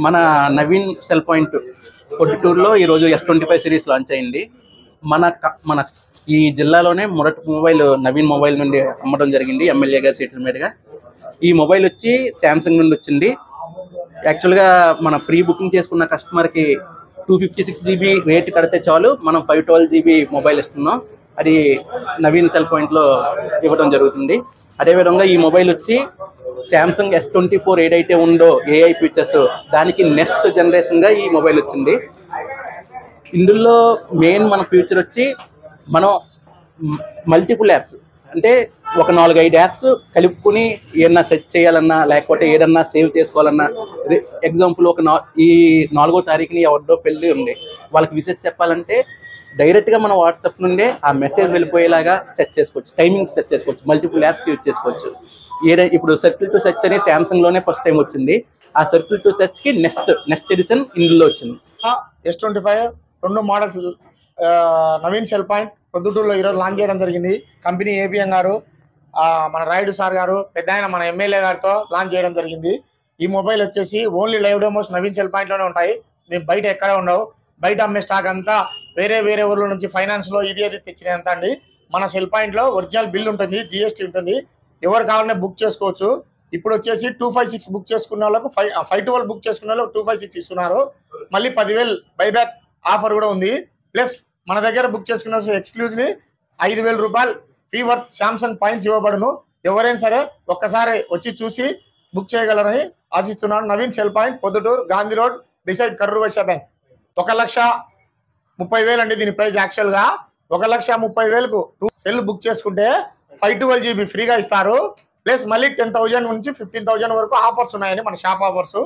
మన Naveen cell point పొద్దుటూరులో ఈరోజు S25 సిరీస్ లాంచ్ అయింది. మన ఈ జిల్లాలోనే మొదటి మొబైల్ నవీన్ మొబైల్ నుండి అమ్మడం జరిగింది ఎమ్మెల్యే గారి సెటిల్మెంట్గా. ఈ మొబైల్ వచ్చి శాంసంగ్ నుండి వచ్చింది. యాక్చువల్గా మన ప్రీ బుకింగ్ చేసుకున్న కస్టమర్కి 256 GB రేట్ కడితే చాలు, మనం 512 GB మొబైల్ ఇస్తున్నాం. అది నవీన్ సెల్ పాయింట్లో ఇవ్వడం జరుగుతుంది. అదేవిధంగా ఈ మొబైల్ వచ్చి శాంసంగ్ S24 ఏదైతే ఉందో AI ఫీచర్స్ దానికి నెక్స్ట్ జనరేషన్గా ఈ మొబైల్ వచ్చింది. ఇందులో మెయిన్ మన ఫ్యూచర్ వచ్చి మనం మల్టిపుల్ యాప్స్ అంటే ఒక 4-5 యాప్స్ కలుపుకుని ఏదన్నా సెర్చ్ చేయాలన్నా లేకపోతే ఏదన్నా సేవ్ చేసుకోవాలన్నా, ఎగ్జాంపుల్ ఈ 4వ తారీఖుని ఎవరిదో పెళ్ళి ఉంది, వాళ్ళకి విషెస్ చెప్పాలంటే డైరెక్ట్గా మన వాట్సాప్ నుండే ఆ మెసేజ్ వెళ్ళిపోయేలాగా సెట్ చేసుకోవచ్చు, టైమింగ్స్ సెట్ చేసుకోవచ్చు, మల్టిపుల్ యాప్స్ యూజ్ చేసుకోవచ్చు. ఇప్పుడు సర్కిల్ టు సెర్చ్ అని శాంసంగ్లోనే ఫస్ట్ టైం వచ్చింది. ఆ సర్కిల్ టు సెర్చ్కి నెక్స్ట్ ఎడిషన్ ఇందులో వచ్చింది. S25 2 models Naveen cell point పొద్దుటూరులో ఈరోజు లాంచ్ చేయడం జరిగింది. కంపెనీ ABM గారు, మన రాయుడు సార్ గారు, పెద్ద ఆయన మన ఎమ్మెల్యే గారితో లాంచ్ చేయడం జరిగింది. ఈ మొబైల్ వచ్చేసి only live demos Naveen cell పాయింట్లోనే ఉంటాయి. మేము బయట ఎక్కడ ఉండవు. బయట అమ్మే స్టాక్ అంతా వేరే ఊర్ల నుంచి ఫైనాన్స్లో ఇది తెచ్చినంత అండి. మన సెల్ పాయింట్లో ఒరిజినల్ బిల్ ఉంటుంది, GST ఉంటుంది. ఎవరు కావాలనే బుక్ చేసుకోవచ్చు. ఇప్పుడు వచ్చేసి 256 బుక్ చేసుకున్న వాళ్ళకు 512 బుక్ చేసుకున్న వాళ్ళకి 256 ఇస్తున్నారు. మళ్ళీ 10,000 బైబ్యాక్ ఆఫర్ కూడా ఉంది. ప్లస్ మన దగ్గర బుక్ చేసుకున్న ఎక్స్క్లూజివ్లీ 5,000 రూపాయలు ఫీ వర్త్ శాంసంగ్ పాయింట్స్ ఇవ్వబడును. ఎవరైనా సరే ఒక్కసారి వచ్చి చూసి బుక్ చేయగలరని ఆశిస్తున్నాను. Naveen cell point Proddatur, Gandhi road, beside Karur Vysya bank. 1,30,000 అండి దీని ప్రైస్. యాక్చువల్గా 1,30,000కు సెల్ బుక్ చేసుకుంటే 512 GB ఫ్రీగా ఇస్తారు. ప్లస్ మళ్ళీ 10,000 నుంచి 15,000 వరకు ఆఫర్స్ ఉన్నాయని మన షాప్ ఆఫర్స్.